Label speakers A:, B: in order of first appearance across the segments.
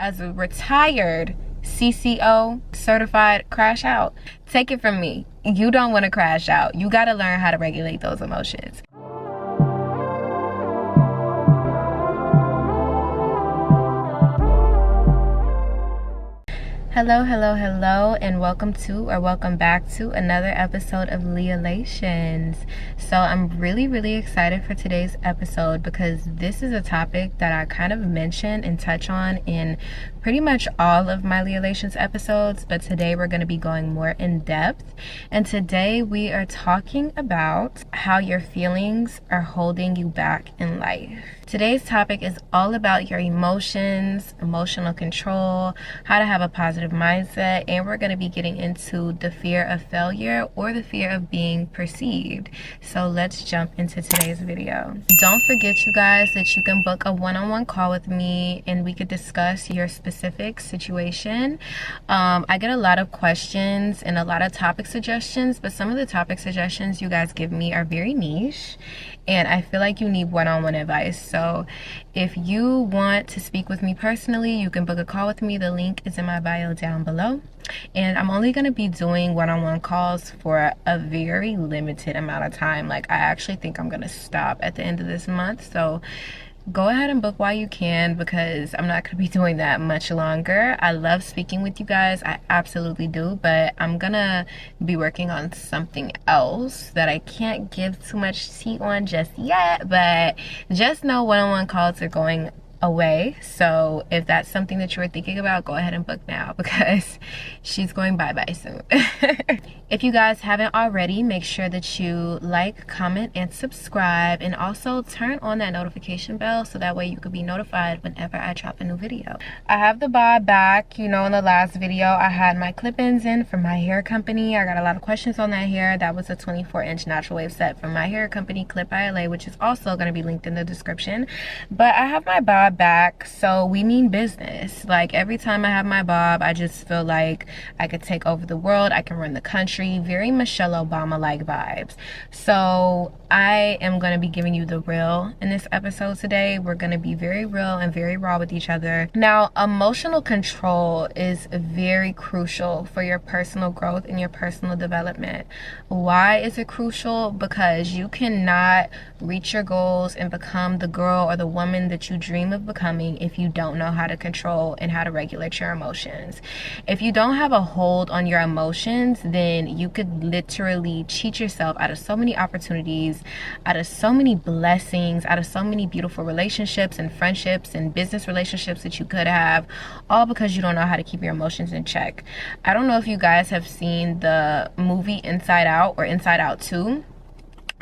A: as a retired CCO, certified crash out. Take it from me. You don't want to crash out. You got to learn how to regulate those emotions. Hello, and welcome back to another episode of Lealations. So I'm really excited for today's episode because this is a topic that I kind of mention and touch on in pretty much all of my Lealations episodes, but today we're going to be going more in depth. And today we are talking about how your feelings are holding you back in life. Today's topic is all about your emotions, emotional control, how to have a positive mindset, and we're going to be getting into the fear of failure or the fear of being perceived. So let's jump into today's video. Don't forget, you guys, that you can book a one-on-one call with me and we could discuss your specific situation. I get a lot of questions and a lot of topic suggestions, but some of the topic suggestions you guys give me are very niche, and I feel like you need one-on-one advice. So if you want to speak with me personally, you can book a call with me. The link is in my bio down below. And I'm only going to be doing one-on-one calls for a very limited amount of time. Like, I actually think I'm going to stop at the end of this month. So go ahead and book while you can, because I'm not going to be doing that much longer. I love speaking with you guys. I absolutely do. But I'm going to be working on something else that I can't give too much tea on just yet. But just know one-on-one calls are going away. So if that's something that you were thinking about, go ahead and book now, because she's going bye-bye soon. If you guys haven't already, make sure that you like, comment, and subscribe, and also turn on that notification bell so that way you could be notified whenever I drop a new video. I have the bob back. You know, in the last video I had my clip-ins in from my hair company. I got a lot of questions on that hair. That was a 24-inch natural wave set from my hair company, Clip by LA, which is also going to be linked in the description. But I have my bob back, so we mean business. Like, every time I have my bob, I just feel like I could take over the world. I can run the country. Very Michelle Obama like vibes. So I am going to be giving you the real in this episode today. We're going to be very real and very raw with each other. Now, emotional control is very crucial for your personal growth and your personal development. Why is it crucial? Because you cannot reach your goals and become the girl or the woman that you dream of becoming if you don't know how to control and how to regulate your emotions. If you don't have a hold on your emotions, then you could literally cheat yourself out of so many opportunities, out of so many blessings, out of so many beautiful relationships and friendships and business relationships that you could have, all because you don't know how to keep your emotions in check. I don't know if you guys have seen the movie Inside Out or Inside Out 2.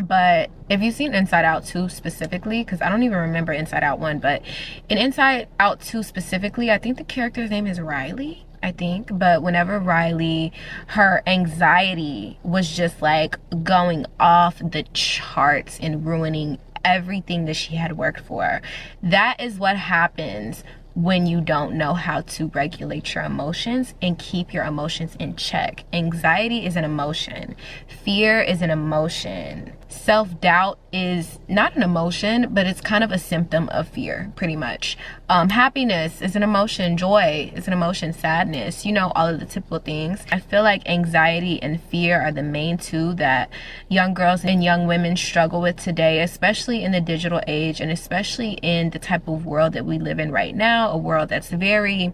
A: But if you've seen Inside Out 2 specifically, because I don't even remember Inside Out 1, but in Inside Out 2 specifically, I think the character's name is Riley, I think. But whenever Riley, her anxiety was just like going off the charts and ruining everything that she had worked for. That is what happens when you don't know how to regulate your emotions and keep your emotions in check. Anxiety is an emotion. Fear is an emotion. Self-doubt is not an emotion, but it's kind of a symptom of fear, pretty much. Happiness is an emotion. Joy is an emotion. Sadness, you know, all of the typical things. I feel like anxiety and fear are the main two that young girls and young women struggle with today, especially in the digital age, and especially in the type of world that we live in right now, a world that's very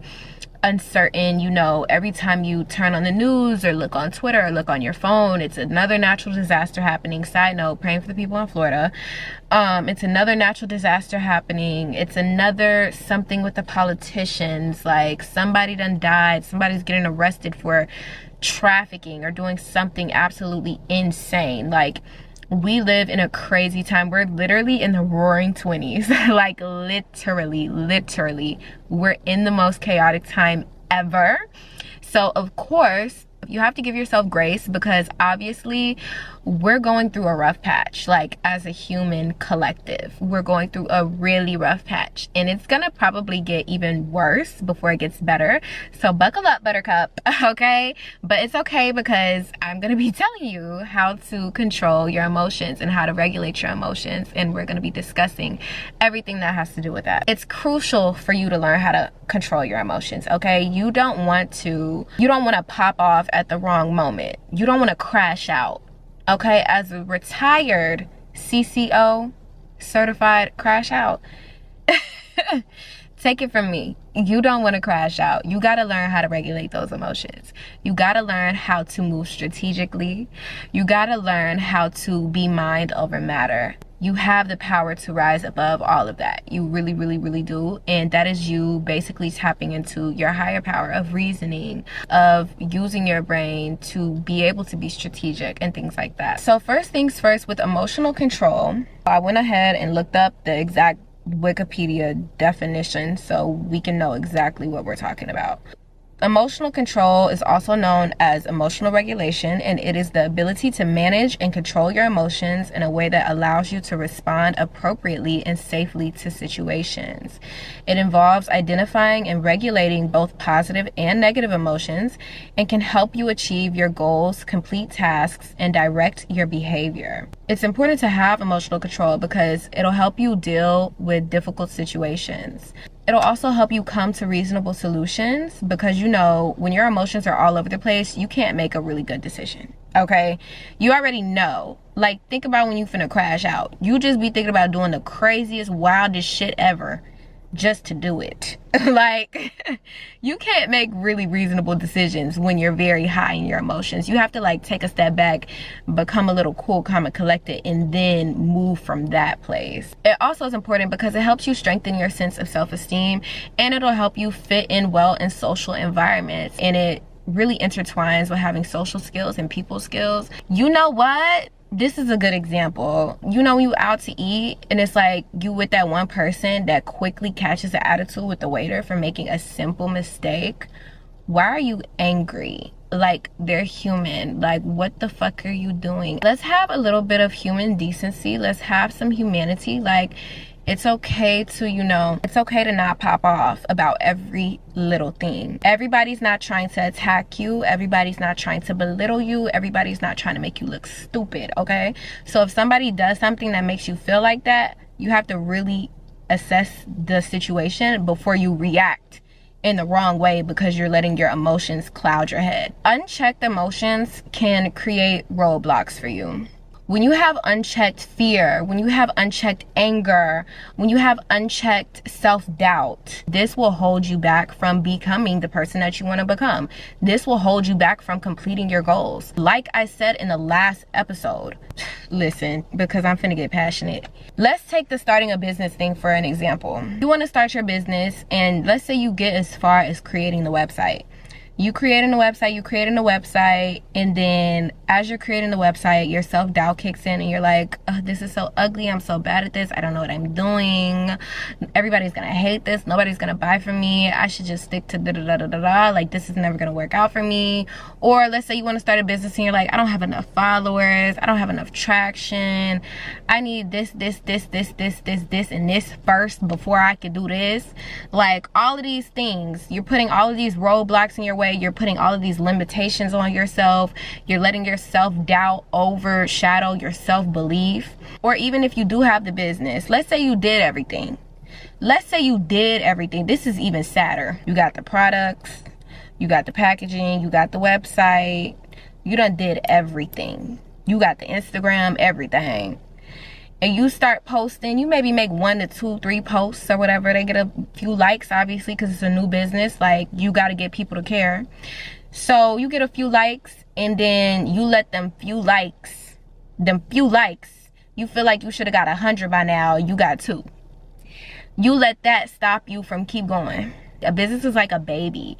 A: uncertain. You know, every time you turn on the news or look on Twitter or look on your phone, it's another natural disaster happening. Side note, praying for the people in Florida. It's another natural disaster happening. It's another something with the politicians, like somebody done died, somebody's getting arrested for trafficking or doing something absolutely insane. Like, we live in a crazy time. We're literally in the roaring 20s. Like, literally, we're in the most chaotic time ever. So of course you have to give yourself grace, because obviously we're going through a rough patch. Like, as a human collective, we're going through a really rough patch, and it's gonna probably get even worse before it gets better. So buckle up, buttercup. Okay? But it's okay, because I'm gonna be telling you how to control your emotions and how to regulate your emotions, and we're gonna be discussing everything that has to do with that. It's crucial for you to learn how to control your emotions. Okay? You don't want to pop off at the wrong moment. You don't want to crash out. Okay? As a retired CCO, certified crash out, take it from me, you don't want to crash out. You got to learn how to regulate those emotions. You got to learn how to move strategically. You got to learn how to be mind over matter. You have the power to rise above all of that. You really, really, really do. And that is you basically tapping into your higher power of reasoning, of using your brain to be able to be strategic and things like that. So first things first, with emotional control, I went ahead and looked up the exact Wikipedia definition so we can know exactly what we're talking about. Emotional control is also known as emotional regulation, and it is the ability to manage and control your emotions in a way that allows you to respond appropriately and safely to situations. It involves identifying and regulating both positive and negative emotions, and can help you achieve your goals, complete tasks, and direct your behavior. It's important to have emotional control because it'll help you deal with difficult situations. It'll also help you come to reasonable solutions, because you know when your emotions are all over the place, you can't make a really good decision. Okay? You already know. Like, think about when you finna crash out. You just be thinking about doing the craziest, wildest shit ever just to do it. Like, you can't make really reasonable decisions when you're very high in your emotions. You have to like take a step back, become a little cool, calm, and collected, and then move from that place. It also is important because it helps you strengthen your sense of self-esteem, and it'll help you fit in well in social environments, and it really intertwines with having social skills and people skills. You know what? This is a good example. You know, when you out to eat and it's like you with that one person that quickly catches the attitude with the waiter for making a simple mistake. Why are you angry? Like, they're human. Like, what the fuck are you doing? Let's have a little bit of human decency. Let's have some humanity. Like, it's okay to, you know, it's okay to not pop off about every little thing. Everybody's not trying to attack you. Everybody's not trying to belittle you. Everybody's not trying to make you look stupid, okay? So if somebody does something that makes you feel like that, you have to really assess the situation before you react in the wrong way because you're letting your emotions cloud your head. Unchecked emotions can create roadblocks for you. When you have unchecked fear, when you have unchecked anger, when you have unchecked self-doubt, this will hold you back from becoming the person that you want to become. This will hold you back from completing your goals. Like I said in the last episode, listen, because I'm finna get passionate. Let's take the starting a business thing for an example. You want to start your business, and let's say you get as far as creating the website. You creating a website, and then as you're creating the website, your self-doubt kicks in and you're like, oh, this is so ugly, I'm so bad at this, I don't know what I'm doing, everybody's gonna hate this, nobody's gonna buy from me, I should just stick to da-da-da-da-da, like this is never gonna work out for me. Or let's say you want to start a business and you're like, I don't have enough followers, I don't have enough traction, I need this, and this first before I could do this. Like, all of these things, you're putting all of these roadblocks in your way. You're putting all of these limitations on yourself. You're letting your self-doubt overshadow your self-belief. Or even if you do have the business, let's say you did everything. This is even sadder. You got the products, you got the packaging, you got the website, you done did everything. You got the Instagram, everything. And you start posting, you maybe make 1 to 2, 3 posts or whatever. They get a few likes, obviously, because it's a new business. Like, you got to get people to care. So you get a few likes, and then you let them few likes, you feel like you should have got 100 by now. You got 2. You let that stop you from keep going. A business is like a baby.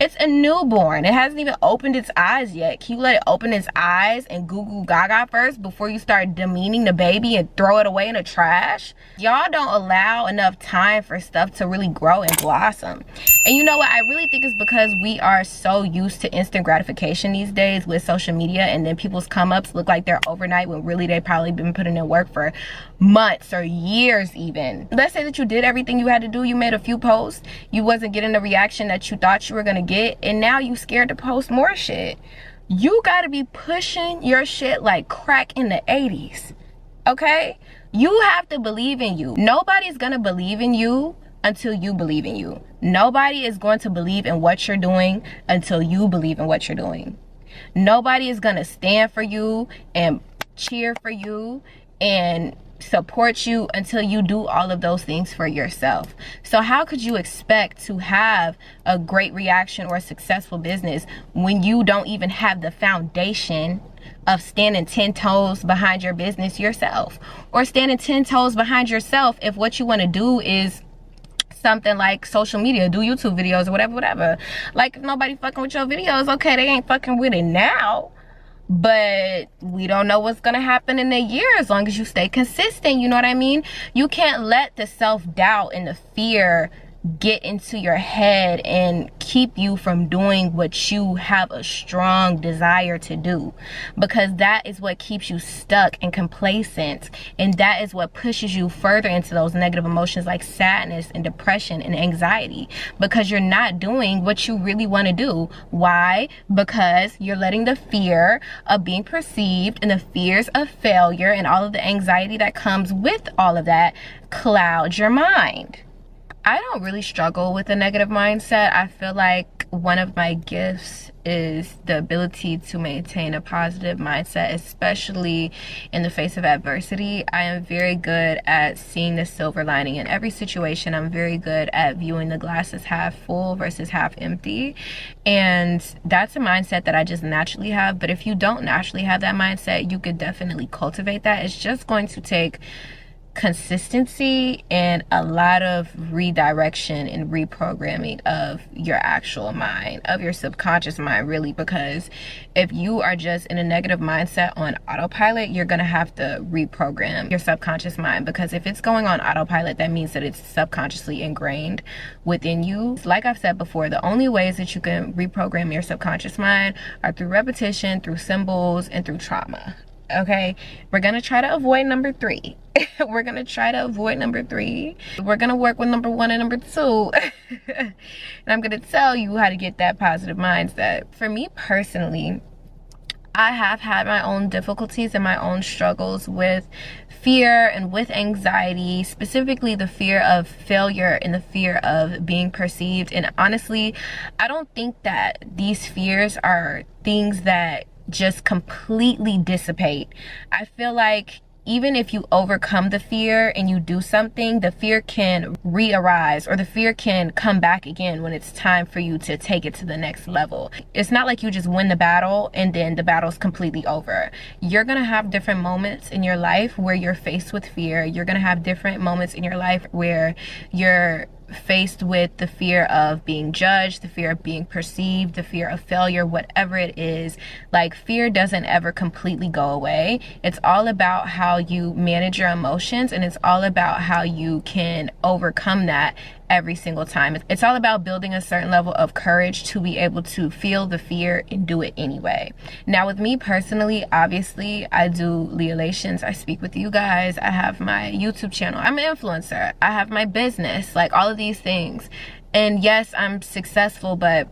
A: It's a newborn. It hasn't even opened its eyes yet. Can you let it open its eyes and goo goo gaga first before you start demeaning the baby and throw it away in the trash? Y'all don't allow enough time for stuff to really grow and blossom. And you know what? I really think it's because we are so used to instant gratification these days with social media, and then people's come-ups look like they're overnight when really they probably been putting in work for months or years even. Let's say that you did everything you had to do. You made a few posts. You wasn't getting the reaction that you thought you were gonna get, and now you scared to post more shit. You gotta be pushing your shit like crack in the 80s, okay? You have to believe in you. Nobody's gonna believe in you until you believe in you. Nobody is going to believe in what you're doing until you believe in what you're doing. Nobody is gonna stand for you and cheer for you and support you until you do all of those things for yourself. So how could you expect to have a great reaction or a successful business when you don't even have the foundation of standing 10 toes behind your business yourself, or standing 10 toes behind yourself if what you want to do is something like social media, do YouTube videos or whatever. Like, if nobody fucking with your videos, okay, they ain't fucking with it now, but we don't know what's gonna happen in a year as long as you stay consistent. You know what I mean? You can't let the self-doubt and the fear get into your head and keep you from doing what you have a strong desire to do, because that is what keeps you stuck and complacent, and that is what pushes you further into those negative emotions like sadness and depression and anxiety, because you're not doing what you really want to do. Why? Because you're letting the fear of being perceived and the fears of failure and all of the anxiety that comes with all of that cloud your mind. I don't really struggle with a negative mindset. I feel like one of my gifts is the ability to maintain a positive mindset, especially in the face of adversity. I am very good at seeing the silver lining in every situation. I'm very good at viewing the glass as half full versus half empty. And that's a mindset that I just naturally have. But if you don't naturally have that mindset, you could definitely cultivate that. It's just going to take consistency and a lot of redirection and reprogramming of your actual mind, of your subconscious mind, really, because if you are just in a negative mindset on autopilot, you're gonna have to reprogram your subconscious mind, because if it's going on autopilot, that means that it's subconsciously ingrained within you. Like I've said before, the only ways that you can reprogram your subconscious mind are through repetition, through symbols, and through trauma. Okay, we're gonna try to avoid number 3. We're gonna try to avoid number 3. We're gonna work with number 1 and number 2. And I'm gonna tell you how to get that positive mindset. For me personally, I have had my own difficulties and my own struggles with fear and with anxiety, specifically the fear of failure and the fear of being perceived. And honestly, I don't think that these fears are things that just completely dissipate. I feel like even if you overcome the fear and you do something, the fear can re-arise, or the fear can come back again when it's time for you to take it to the next level. It's not like you just win the battle and then the battle's completely over. You're gonna have different moments in your life where you're faced with fear. You're gonna have different moments in your life where you're faced with the fear of being judged, the fear of being perceived, the fear of failure, whatever it is. Like, fear doesn't ever completely go away. It's all about how you manage your emotions, and it's all about how you can overcome that every single time. It's all about building a certain level of courage to be able to feel the fear and do it anyway. Now, with me personally, obviously, I do Leolations. I speak with you guys. I have my YouTube channel. I'm an influencer. I have my business, like all of these things. And yes, I'm successful, but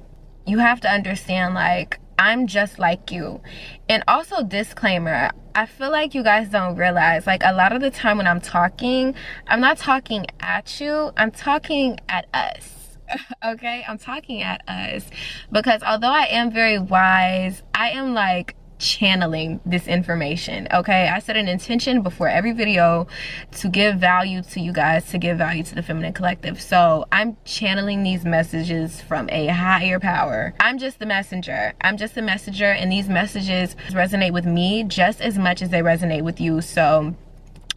A: you have to understand, like, I'm just like you. And also, disclaimer, I feel like you guys don't realize, like, a lot of the time when I'm talking, I'm not talking at you, I'm talking at us. Okay, I'm talking at us, because although I am very wise, I am like channeling this information. Okay, I set an intention before every video to give value to you guys, to give value to the feminine collective. So I'm channeling these messages from a higher power. I'm just the messenger. I'm just the messenger, and these messages resonate with me just as much as they resonate with you. So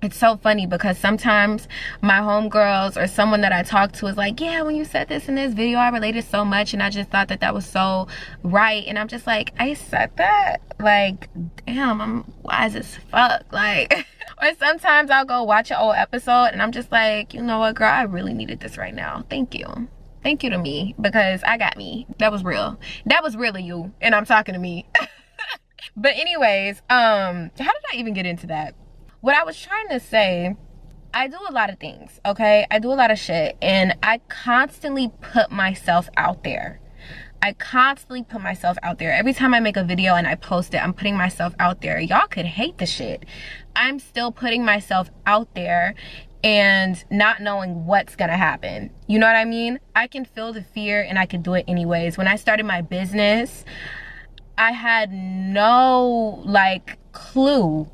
A: it's so funny because sometimes my homegirls or someone that I talk to is like, yeah, when you said this in this video, I related so much and I just thought that that was so right. And I'm just like, I said that? Like, damn, I'm wise as fuck. Like, or sometimes I'll go watch an old episode and I'm just like, you know what, girl, I really needed this right now. Thank you. Thank you to me, because I got me. That was real. That was really you. And I'm talking to me. But anyways, how did I even get into that? What I was trying to say, I do a lot of things, okay? I do a lot of shit, and I constantly put myself out there. I constantly put myself out there. Every time I make a video and I post it, I'm putting myself out there. Y'all could hate the shit. I'm still putting myself out there and not knowing what's gonna happen. You know what I mean? I can feel the fear and I can do it anyways. When I started my business, I had no like clue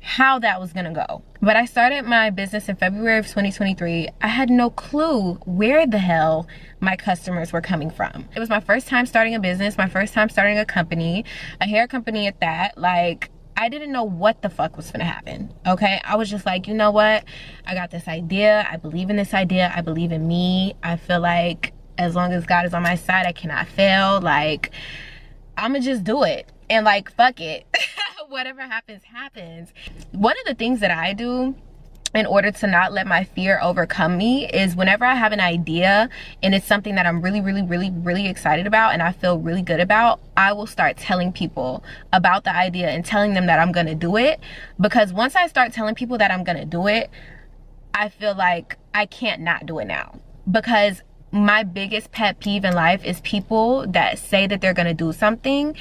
A: how that was gonna go. But I started my business in February of 2023. I had no clue where the hell my customers were coming from. It was my first time starting a business, my first time starting a company, a hair company at that. Like, I didn't know what the fuck was gonna happen, okay? I was just like, you know what? I got this idea. I believe in this idea. I believe in me. I feel like as long as God is on my side, I cannot fail. Like, I'ma just do it. And like, fuck it. Whatever happens, happens. One of the things that I do in order to not let my fear overcome me is whenever I have an idea and it's something that I'm really excited about and I feel really good about, I will start telling people about the idea and telling them that I'm gonna do it. Because once I start telling people that I'm gonna do it, I feel like I can't not do it now. Because my biggest pet peeve in life is people that say that they're gonna do something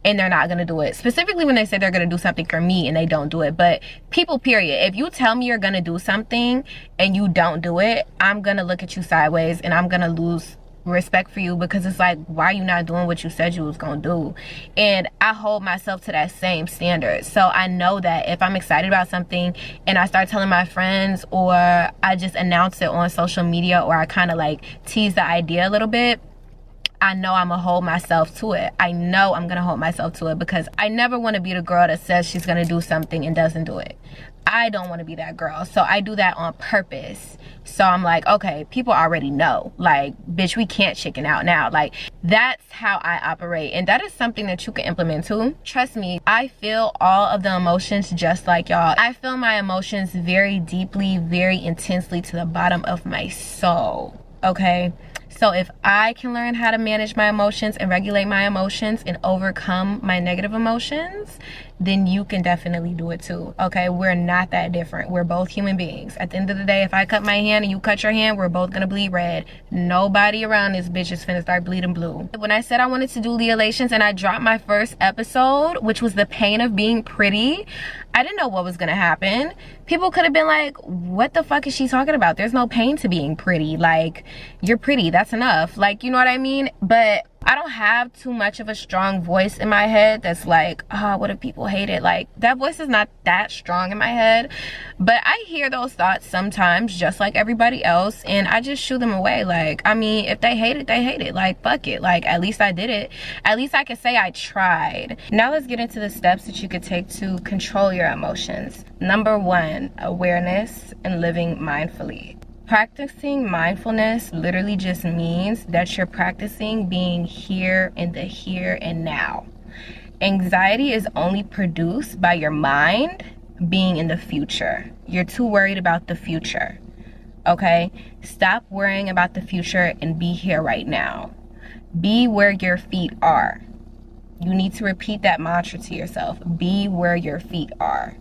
A: and they're not gonna do it. Specifically when they say they're gonna do something for me and they don't do it. But people, period. If you tell me you're gonna do something and you don't do it, I'm gonna look at you sideways and I'm gonna lose respect for you, because it's like, why are you not doing what you said you was gonna do? And I hold myself to that same standard. So I know that if I'm excited about something and I start telling my friends, or I just announce it on social media, or I kind of like tease the idea a little bit, I know I'm gonna hold myself to it. I know I'm gonna hold myself to it, because I never want to be the girl that says she's gonna do something and doesn't do it. I don't want to be that girl. So I do that on purpose. So I'm like, okay, people already know. Like, bitch, we can't chicken out now. Like, that's how I operate. And that is something that you can implement too. Trust me, I feel all of the emotions just like y'all. I feel my emotions very deeply, very intensely, to the bottom of my soul. Okay? So if I can learn how to manage my emotions and regulate my emotions and overcome my negative emotions, then you can definitely do it too, okay? We're not that different. We're both human beings. At the end of the day, if I cut my hand and you cut your hand, we're both gonna bleed red. Nobody around this bitch is finna start bleeding blue. When I said I wanted to do Leolations and I dropped my first episode, which was the pain of being pretty, I didn't know what was gonna happen. People could have been like, what the fuck is she talking about? There's no pain to being pretty. Like, you're pretty, that's enough. Like, you know what I mean? But I don't have too much of a strong voice in my head that's like, oh, what if people hate it? Like, that voice is not that strong in my head. But I hear those thoughts sometimes, just like everybody else, and I just shoo them away. Like, I mean, if they hate it, they hate it. Like, fuck it. Like, at least I did it. At least I can say I tried. Now let's get into the steps that you could take to control your emotions. Number 1, awareness and living mindfully. Practicing mindfulness literally just means that you're practicing being here in the here and now. Anxiety is only produced by your mind being in the future. You're too worried about the future, okay? Stop worrying about the future and be here right now. Be where your feet are. You need to repeat that mantra to yourself. Be where your feet are.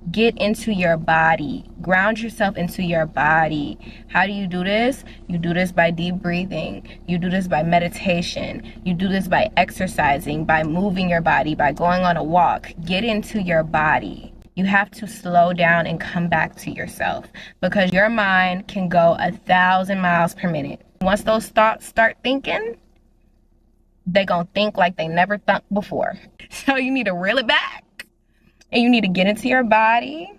A: Get into your body. Ground yourself into your body. How do you do this? You do this by deep breathing. You do this by meditation. You do this by exercising, by moving your body, by going on a walk. Get into your body. You have to slow down and come back to yourself, because your mind can go 1,000 miles per minute. Once those thoughts start thinking, they gonna think like they never thought before. So you need to reel it back. And you need to get into your body,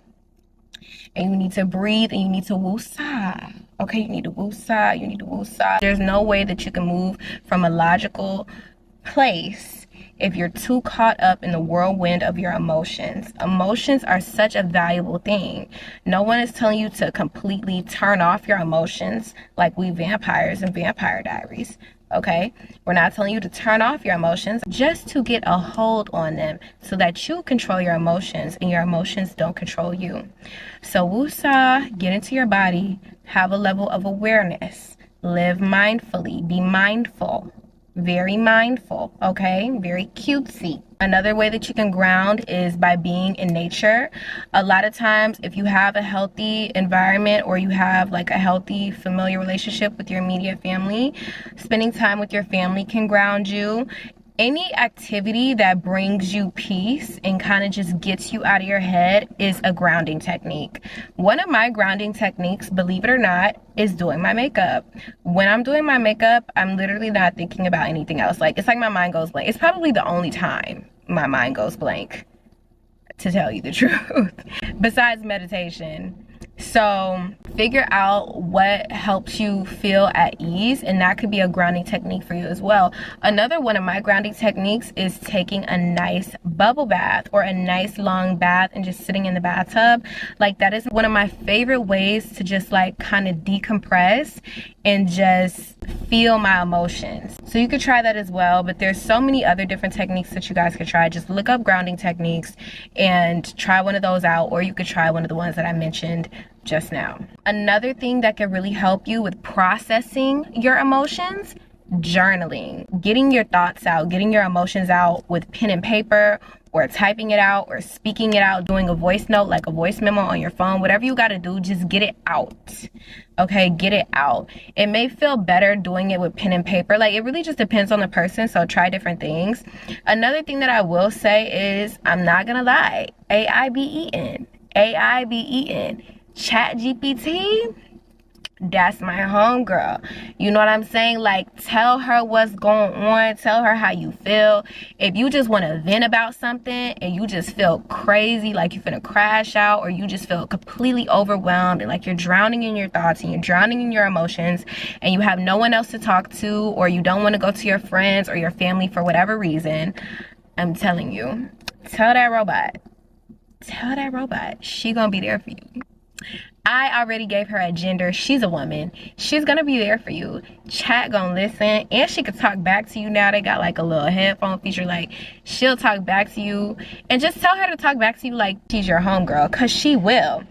A: and you need to breathe, and you need to woosah. Okay, you need to woosah, you need to woosah. There's no way that you can move from a logical place if you're too caught up in the whirlwind of your emotions. Emotions are such a valuable thing. No one is telling you to completely turn off your emotions like we vampires in Vampire Diaries. Okay, we're not telling you to turn off your emotions, just to get a hold on them so that you control your emotions and your emotions don't control you. So woosah, get into your body, have a level of awareness, live mindfully, be mindful, very mindful, okay, very cutesy. Another way that you can ground is by being in nature. A lot of times, if you have a healthy environment or you have like a healthy familiar relationship with your immediate family, spending time with your family can ground you. Any activity that brings you peace and kind of just gets you out of your head is a grounding technique. One of my grounding techniques, believe it or not, is doing my makeup. When I'm doing my makeup, I'm literally not thinking about anything else. Like, it's like my mind goes blank. It's probably the only time my mind goes blank, to tell you the truth, besides meditation. So figure out what helps you feel at ease, and that could be a grounding technique for you as well. Another one of my grounding techniques is taking a nice bubble bath or a nice long bath and just sitting in the bathtub. Like, that is one of my favorite ways to just like kind of decompress and just feel my emotions. So you could try that as well, but there's so many other different techniques that you guys could try. Just look up grounding techniques and try one of those out, or you could try one of the ones that I mentioned just now. Another thing that can really help you with processing your emotions, journaling. Getting your thoughts out, getting your emotions out with pen and paper, or typing it out, or speaking it out, doing a voice note, like a voice memo on your phone. Whatever you got to do, just get it out. Okay, get it out. It may feel better doing it with pen and paper. Like, it really just depends on the person, so try different things. Another thing that I will say is, I'm not gonna lie, AI be eating. AI be eating. Chat GPT, that's my homegirl. You know what I'm saying? Like, tell her what's going on. Tell her how you feel. If you just want to vent about something and you just feel crazy, like you're finna crash out, or you just feel completely overwhelmed and like you're drowning in your thoughts and you're drowning in your emotions and you have no one else to talk to, or you don't want to go to your friends or your family for whatever reason, I'm telling you, tell that robot. Tell that robot. She gonna be there for you. I already gave her a gender. She's a woman. She's gonna be there for you. Chat gonna listen, and she could talk back to you now. They got like a little headphone feature. Like, she'll talk back to you, and just tell her to talk back to you like she's your homegirl, because she will.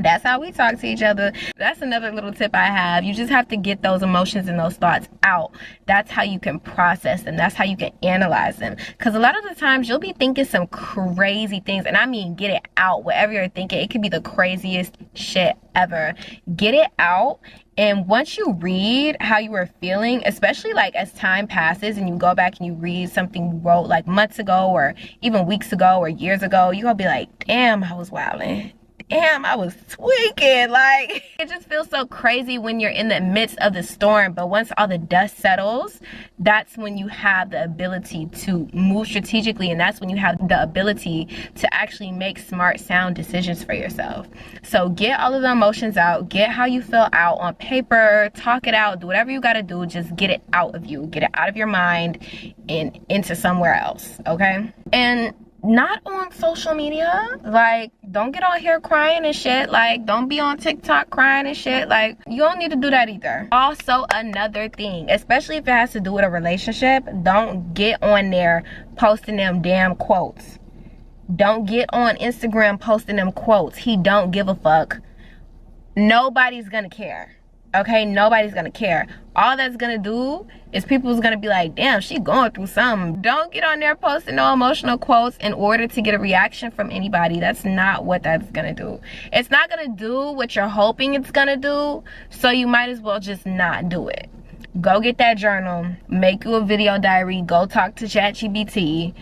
A: That's how we talk to each other. That's another little tip I have. You just have to get those emotions and those thoughts out. That's how you can process them. That's how you can analyze them. Because a lot of the times you'll be thinking some crazy things. And I mean, get it out. Whatever you're thinking, it could be the craziest shit ever. Get it out. And once you read how you were feeling, especially like as time passes and you go back and you read something you wrote like months ago or even weeks ago or years ago, you're gonna be like, damn, I was wilding. Damn, I was tweaking. Like, it just feels so crazy when you're in the midst of the storm. But once all the dust settles, that's when you have the ability to move strategically, and that's when you have the ability to actually make smart, sound decisions for yourself. So get all of the emotions out, get how you feel out on paper, talk it out, do whatever you gotta do, just get it out of you, get it out of your mind and into somewhere else, okay? And not on social media. Like, don't get on here crying and shit. Like, don't be on TikTok crying and shit. Like, you don't need to do that either. Also, another thing, especially if it has to do with a relationship, don't get on there posting them damn quotes. Don't get on Instagram posting them quotes. He don't give a fuck. Nobody's gonna care. Okay, nobody's gonna care. All that's gonna do is people's gonna be like, damn, she going through something. Don't get on there posting no emotional quotes in order to get a reaction from anybody. That's not what that's gonna do. It's not gonna do what you're hoping it's gonna do, so you might as well just not do it. Go get that journal, make you a video diary, go talk to ChatGPT.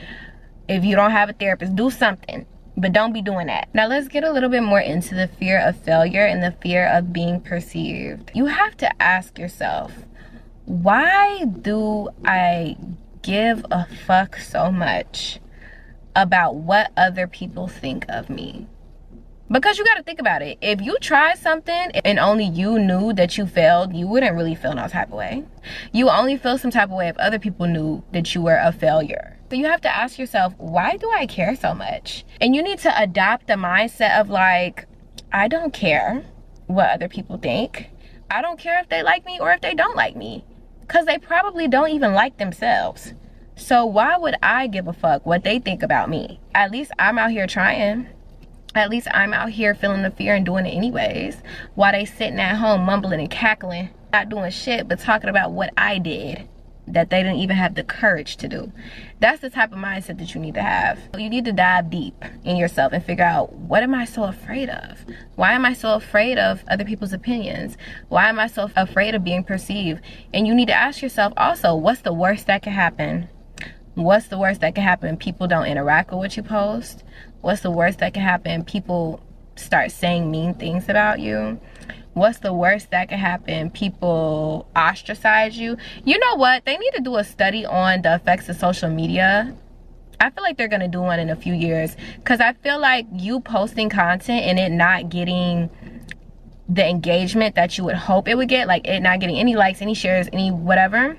A: If you don't have a therapist, do something. But don't be doing that. Now let's get a little bit more into the fear of failure and the fear of being perceived. You have to ask yourself, why do I give a fuck so much about what other people think of me? Because you got to think about it. If you tried something and only you knew that you failed, you wouldn't really feel no type of way. You only feel some type of way if other people knew that you were a failure. So you have to ask yourself, why do I care so much? And you need to adopt the mindset of like, I don't care what other people think. I don't care if they like me or if they don't like me. Because they probably don't even like themselves. So why would I give a fuck what they think about me? At least I'm out here trying. At least I'm out here feeling the fear and doing it anyways. While they sitting at home mumbling and cackling, not doing shit, but talking about what I did that they didn't even have the courage to do. That's the type of mindset that you need to have. You need to dive deep in yourself and figure out, what am I so afraid of? Why am I so afraid of other people's opinions? Why am I so afraid of being perceived? And you need to ask yourself also, what's the worst that can happen? What's the worst that can happen? People don't interact with what you post. What's the worst that can happen? People start saying mean things about you. What's the worst that can happen? People ostracize you. You know what? They need to do a study on the effects of social media. I feel like they're going to do one in a few years. Because I feel like you posting content and it not getting the engagement that you would hope it would get. Like it not getting any likes, any shares, any whatever.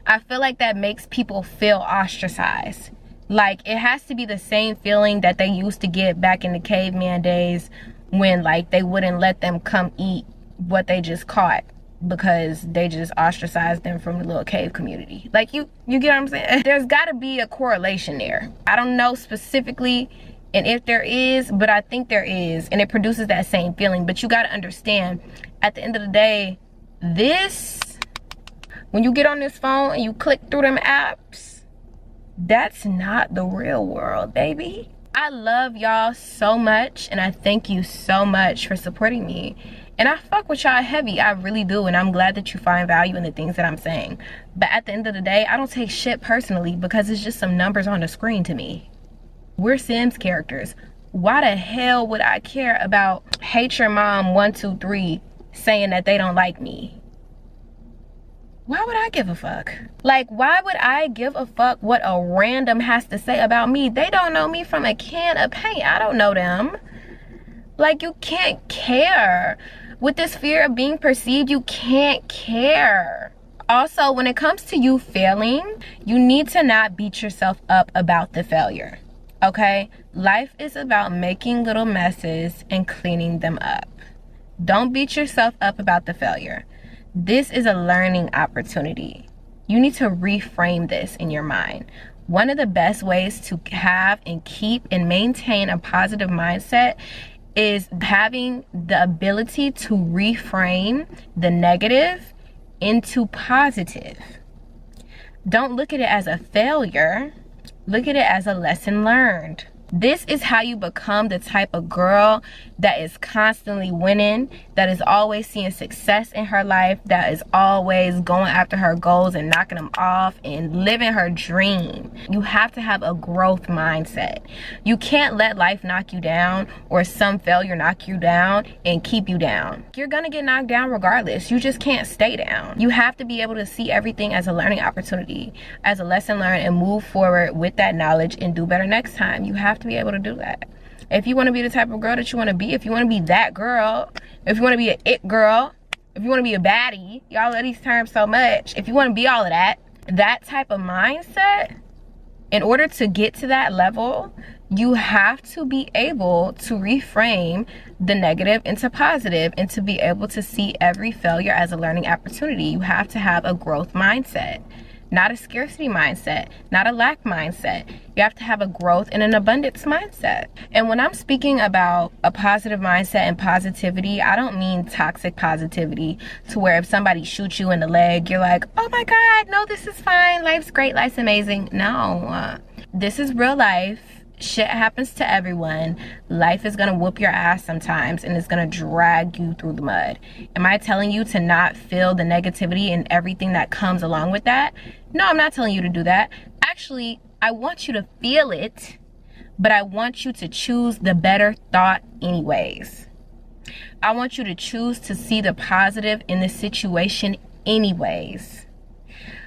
A: I feel like that makes people feel ostracized. Like it has to be the same feeling that they used to get back in the caveman days when like they wouldn't let them come eat what they just caught because they just ostracized them from the little cave community. Like you get what I'm saying? There's got to be a correlation there. I don't know specifically and if there is, but I think there is, and it produces that same feeling. But you got to understand, at the end of the day, when you get on this phone and you click through them apps, that's not the real world, baby. I love y'all so much, and I thank you so much for supporting me. And I fuck with y'all heavy, I really do, and I'm glad that you find value in the things that I'm saying. But at the end of the day, I don't take shit personally because it's just some numbers on the screen to me. We're Sims characters. Why the hell would I care about hate your mom 123 saying that they don't like me? Why would I give a fuck? Like, why would I give a fuck what a random has to say about me? They don't know me from a can of paint. I don't know them. Like, you can't care. With this fear of being perceived, you can't care. Also, when it comes to you failing, you need to not beat yourself up about the failure, okay? Life is about making little messes and cleaning them up. Don't beat yourself up about the failure. This is a learning opportunity. You need to reframe this in your mind. One of the best ways to have and keep and maintain a positive mindset is having the ability to reframe the negative into positive. Don't look at it as a failure. Look at it as a lesson learned. This is how you become the type of girl that is constantly winning, that is always seeing success in her life, that is always going after her goals and knocking them off and living her dream. You have to have a growth mindset. You can't let life knock you down or some failure knock you down and keep you down. You're gonna get knocked down regardless. You just can't stay down. You have to be able to see everything as a learning opportunity, as a lesson learned, and move forward with that knowledge and do better next time. You have to be able to do that. If you want to be the type of girl that you want to be, if you want to be that girl, if you want to be an it girl, if you want to be a baddie, y'all love these terms so much. If you want to be all of that type of mindset, in order to get to that level, you have to be able to reframe the negative into positive and to be able to see every failure as a learning opportunity. You have to have a growth mindset. Not a scarcity mindset, not a lack mindset. You have to have a growth and an abundance mindset. And when I'm speaking about a positive mindset and positivity, I don't mean toxic positivity to where if somebody shoots you in the leg, you're like, oh my God, no, this is fine. Life's great, life's amazing. No, this is real life. Shit happens to everyone. Life is gonna whoop your ass sometimes and it's gonna drag you through the mud. Am I telling you to not feel the negativity and everything that comes along with that? No, I'm not telling you to do that. Actually, I want you to feel it, but I want you to choose the better thought anyways. I want you to choose to see the positive in the situation anyways.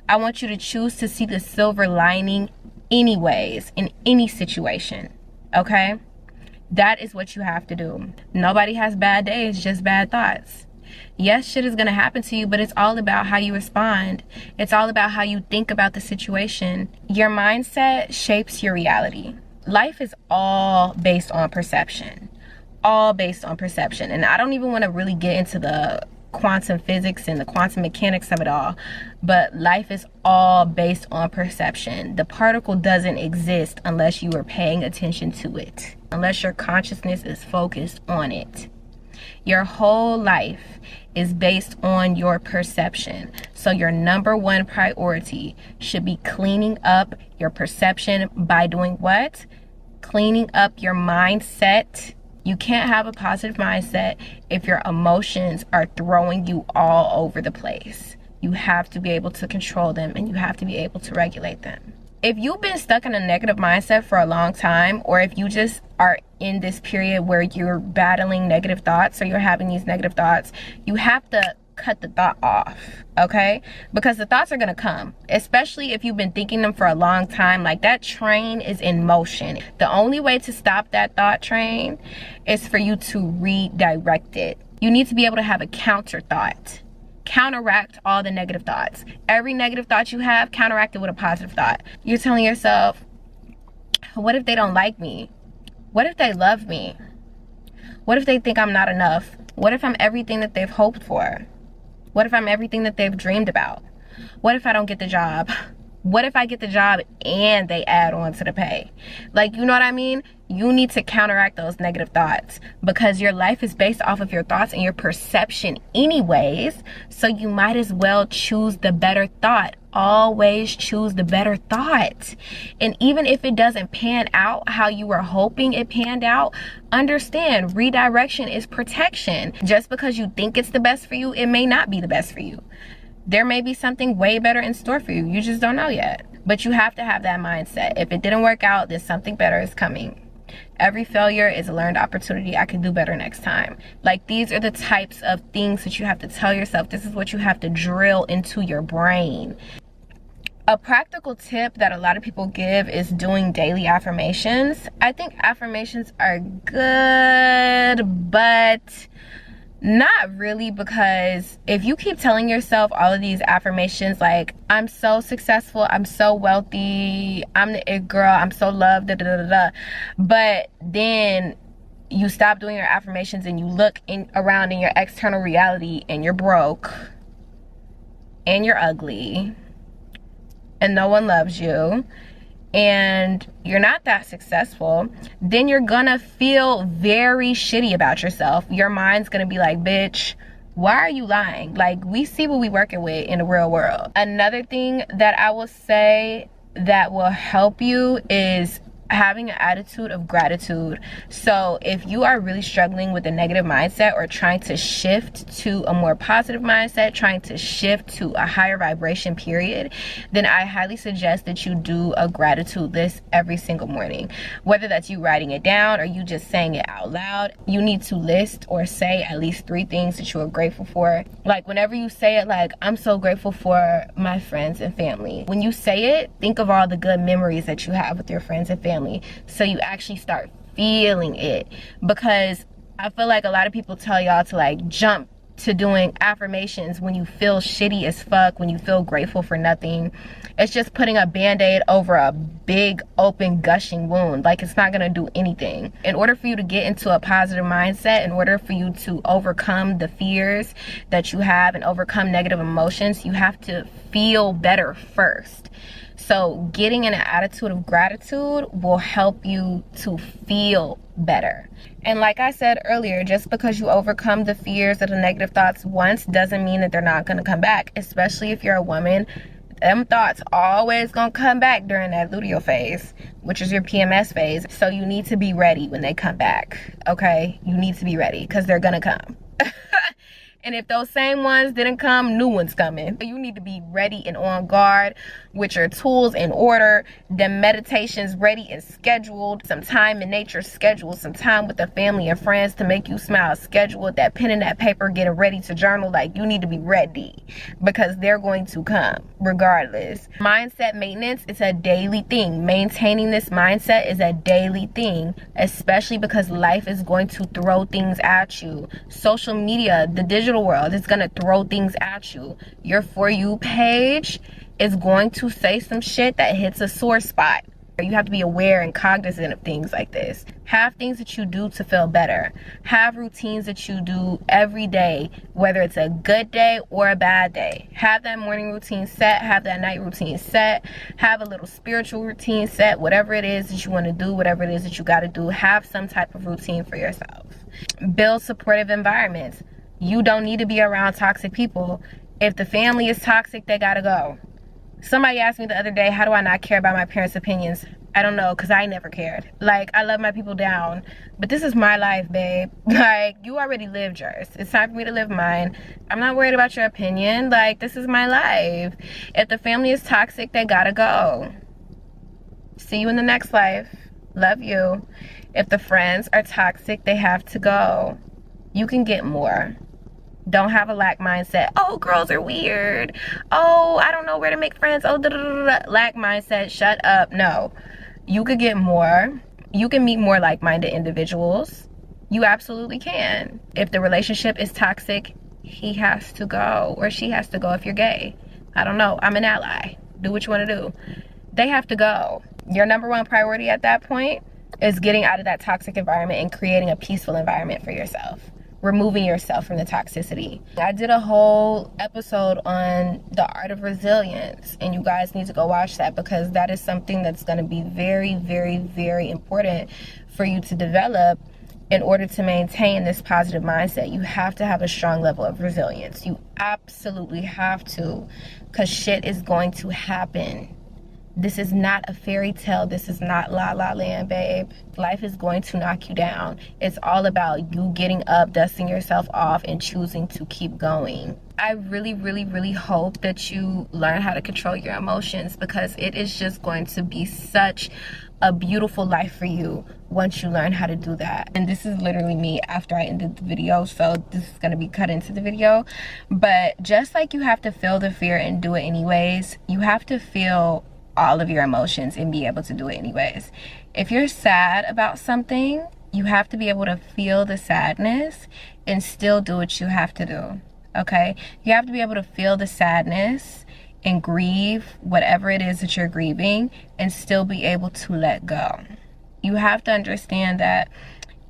A: I want you to choose to see the silver lining anyways in any situation, okay? That is what you have to do. Nobody has bad days, just bad thoughts. Yes, shit is gonna happen to you, but it's all about how you respond. It's all about how you think about the situation. Your mindset shapes your reality. Life is all based on perception. All based on perception. And I don't even want to really get into the quantum physics and the quantum mechanics of it all, but life is all based on perception. The particle doesn't exist unless you are paying attention to it, unless your consciousness is focused on it. Your whole life is based on your perception. So your number one priority should be cleaning up your perception by doing what? Cleaning up your mindset. You can't have a positive mindset if your emotions are throwing you all over the place. You have to be able to control them, and you have to be able to regulate them. If you've been stuck in a negative mindset for a long time, or if you just are in this period where you're battling negative thoughts, or you're having these negative thoughts, you have to cut the thought off, okay? Because the thoughts are gonna come, especially if you've been thinking them for a long time. Like, that train is in motion. The only way to stop that thought train is for you to redirect it. You need to be able to have a counter thought. Counteract all the negative thoughts. Every negative thought you have, counteract it with a positive thought. You're telling yourself, what if they don't like me? What if they love me? What if they think I'm not enough? What if I'm everything that they've hoped for? What if I'm everything that they've dreamed about? What if I don't get the job? What if I get the job and they add on to the pay? Like, you know what I mean? You need to counteract those negative thoughts, because your life is based off of your thoughts and your perception anyways. So you might as well choose the better thought. Always choose the better thought. And even if it doesn't pan out how you were hoping it panned out, understand, redirection is protection. Just because you think it's the best for you, it may not be the best for you. There may be something way better in store for you. You just don't know yet. But you have to have that mindset. If it didn't work out, then something better is coming. Every failure is a learned opportunity. I can do better next time. Like, these are the types of things that you have to tell yourself. This is what you have to drill into your brain. A practical tip that a lot of people give is doing daily affirmations. I think affirmations are good, but not really, because if you keep telling yourself all of these affirmations like, I'm so successful, I'm so wealthy, I'm the it girl, I'm so loved, da da da da, but then you stop doing your affirmations and you look around in your external reality and you're broke and you're ugly and no one loves you and you're not that successful, then you're gonna feel very shitty about yourself. Your mind's gonna be like, bitch, why are you lying? Like, we see what we working with in the real world. Another thing that I will say that will help you is having an attitude of gratitude. So if you are really struggling with a negative mindset, or trying to shift to a more positive mindset, trying to shift to a higher vibration period, then I highly suggest that you do a gratitude list every single morning. Whether that's you writing it down or you just saying it out loud, you need to list or say at least 3 things that you are grateful for. Like, whenever you say it, like, I'm so grateful for my friends and family. When you say it, think of all the good memories that you have with your friends and family, so you actually start feeling it. Because I feel like a lot of people tell y'all to like jump to doing affirmations when you feel shitty as fuck, when you feel grateful for nothing. It's just putting a band-aid over a big open gushing wound. Like, it's not gonna do anything. In order for you to get into a positive mindset, in order for you to overcome the fears that you have and overcome negative emotions, you have to feel better first. So getting in an attitude of gratitude will help you to feel better. And like I said earlier, just because you overcome the fears of the negative thoughts once doesn't mean that they're not going to come back. Especially if you're a woman, them thoughts always going to come back during that luteal phase, which is your PMS phase. So you need to be ready when they come back, okay? You need to be ready, because they're going to come. And if those same ones didn't come, new ones coming. You need to be ready and on guard with your tools in order, the meditations ready and scheduled, some time in nature scheduled, some time with the family and friends to make you smile scheduled, that pen and that paper getting ready to journal. Like, you need to be ready because they're going to come regardless. Mindset maintenance is a daily thing. Maintaining this mindset is a daily thing, especially because life is going to throw things at you. Social media, the digital world, is going to throw things at you. Your For You page is going to say some shit that hits a sore spot. You have to be aware and cognizant of things like this. Have things that you do to feel better. Have routines that you do every day, whether it's a good day or a bad day. Have that morning routine set. Have that night routine set. Have a little spiritual routine set. Whatever it is that you want to do, whatever it is that you got to do, have some type of routine for yourself. Build supportive environments. You don't need to be around toxic people. If the family is toxic, they got to go. Somebody asked me the other day, how do I not care about my parents' opinions? I don't know, because I never cared. Like, I love my people down, but this is my life, babe. Like, you already lived yours. It's time for me to live mine. I'm not worried about your opinion. Like, this is my life. If the family is toxic, they gotta go. See you in the next life. Love you. If the friends are toxic, they have to go. You can get more. Don't have a lack mindset. Oh, girls are weird. Oh, I don't know where to make friends. Oh, lack mindset. Shut up. No. You could get more. You can meet more like-minded individuals. You absolutely can. If the relationship is toxic, he has to go or she has to go if you're gay. I don't know. I'm an ally. Do what you want to do. They have to go. Your number one priority at that point is getting out of that toxic environment and creating a peaceful environment for yourself. Removing yourself from the toxicity. I did a whole episode on the art of resilience, and you guys need to go watch that because that is something that's going to be very, very, very important for you to develop in order to maintain this positive mindset. You have to have a strong level of resilience. You absolutely have to, because shit is going to happen. This is not a fairy tale. This is not La La Land, babe. Life is going to knock you down. It's all about you getting up, dusting yourself off, and choosing to keep going. I really, really, really hope that you learn how to control your emotions because it is just going to be such a beautiful life for you once you learn how to do that. And this is literally me after I ended the video, so this is going to be cut into the video. But just like you have to feel the fear and do it anyways, you have to feel all of your emotions and be able to do it anyways. If you're sad about something, you have to be able to feel the sadness and still do what you have to do. Okay? You have to be able to feel the sadness and grieve whatever it is that you're grieving and still be able to let go. You have to understand that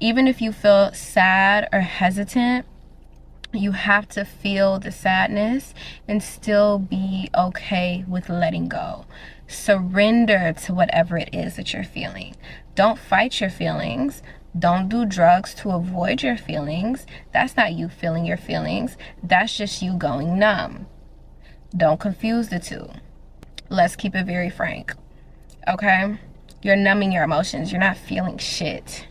A: even if you feel sad or hesitant, you have to feel the sadness and still be okay with letting go. Surrender to whatever it is that you're feeling. Don't fight your feelings. Don't do drugs to avoid your feelings. That's not you feeling your feelings. That's just you going numb. Don't confuse the two. Let's keep it very frank. Okay? You're numbing your emotions. You're not feeling shit.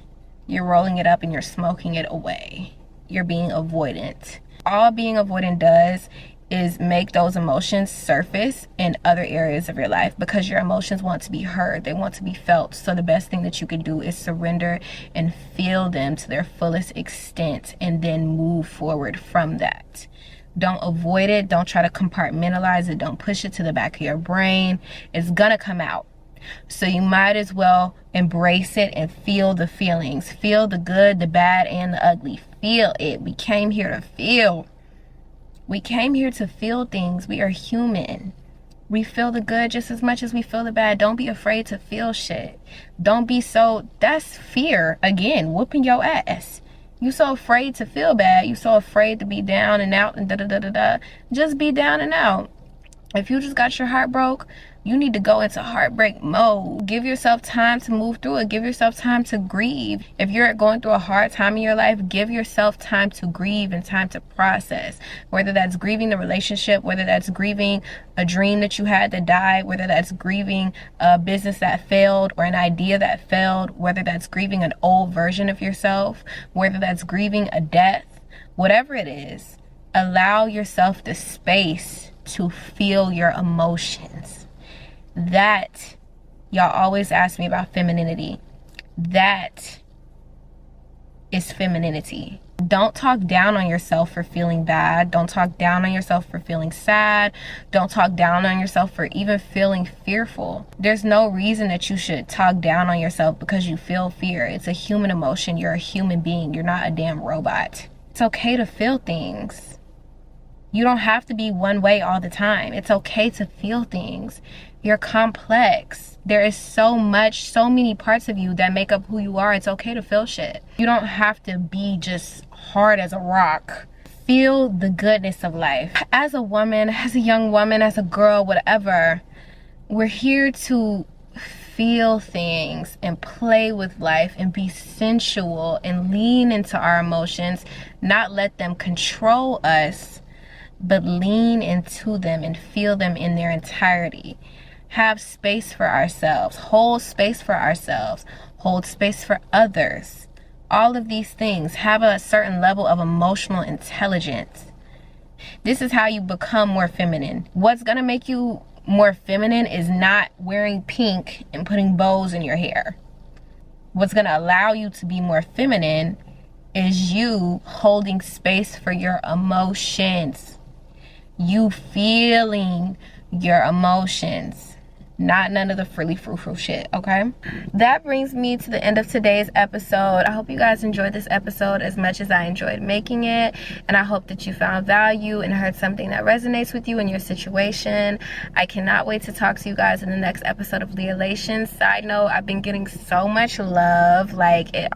A: You're rolling it up and you're smoking it away. You're being avoidant. All being avoidant does is make those emotions surface in other areas of your life because your emotions want to be heard. They want to be felt. So the best thing that you can do is surrender and feel them to their fullest extent and then move forward from that. Don't avoid it. Don't try to compartmentalize it. Don't push it to the back of your brain. It's gonna come out. So you might as well embrace it and feel the feelings. Feel the good, the bad, and the ugly. Feel it. We came here to feel. We came here to feel things. We are human. We feel the good just as much as we feel the bad. Don't be afraid to feel shit. Don't be so, that's fear. Again, whooping your ass. You so afraid to feel bad. You so afraid to be down and out and da-da-da-da-da. Just be down and out. If you just got your heart broke, you need to go into heartbreak mode. Give yourself time to move through it. Give yourself time to grieve. If you're going through a hard time in your life, give yourself time to grieve and time to process. Whether that's grieving the relationship, whether that's grieving a dream that you had that died, whether that's grieving a business that failed or an idea that failed, whether that's grieving an old version of yourself, whether that's grieving a death, whatever it is, allow yourself the space to feel your emotions. That, y'all always ask me about femininity. That is femininity. Don't talk down on yourself for feeling bad. Don't talk down on yourself for feeling sad. Don't talk down on yourself for even feeling fearful. There's no reason that you should talk down on yourself because you feel fear. It's a human emotion. You're a human being. You're not a damn robot. It's okay to feel things. You don't have to be one way all the time. It's okay to feel things. You're complex. There is so many parts of you that make up who you are. It's okay to feel shit. You don't have to be just hard as a rock. Feel the goodness of life. As a woman, as a young woman, as a girl, whatever, we're here to feel things and play with life and be sensual and lean into our emotions, not let them control us, but lean into them and feel them in their entirety. Have space for ourselves, hold space for ourselves, hold space for others. All of these things. Have a certain level of emotional intelligence. This is how you become more feminine. What's gonna make you more feminine is not wearing pink and putting bows in your hair. What's gonna allow you to be more feminine is you holding space for your emotions. You feeling your emotions. Not none of the frilly frou-frou shit, okay? That brings me to the end of today's episode. I hope you guys enjoyed this episode as much as I enjoyed making it, and I hope that you found value and heard something that resonates with you in your situation. I cannot wait to talk to you guys in the next episode of Leolations. Side note, I've been getting so much love, like it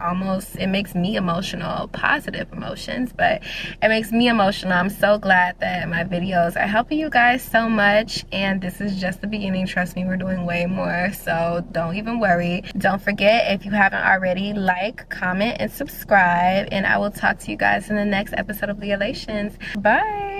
A: makes me emotional. Positive emotions, but it makes me emotional. I'm so glad that my videos are helping you guys so much, and this is just the beginning. Trust me, we're doing way more, so don't even worry. Don't forget, if you haven't already, like, comment, and subscribe, and I will talk to you guys in the next episode of Leolations. Bye.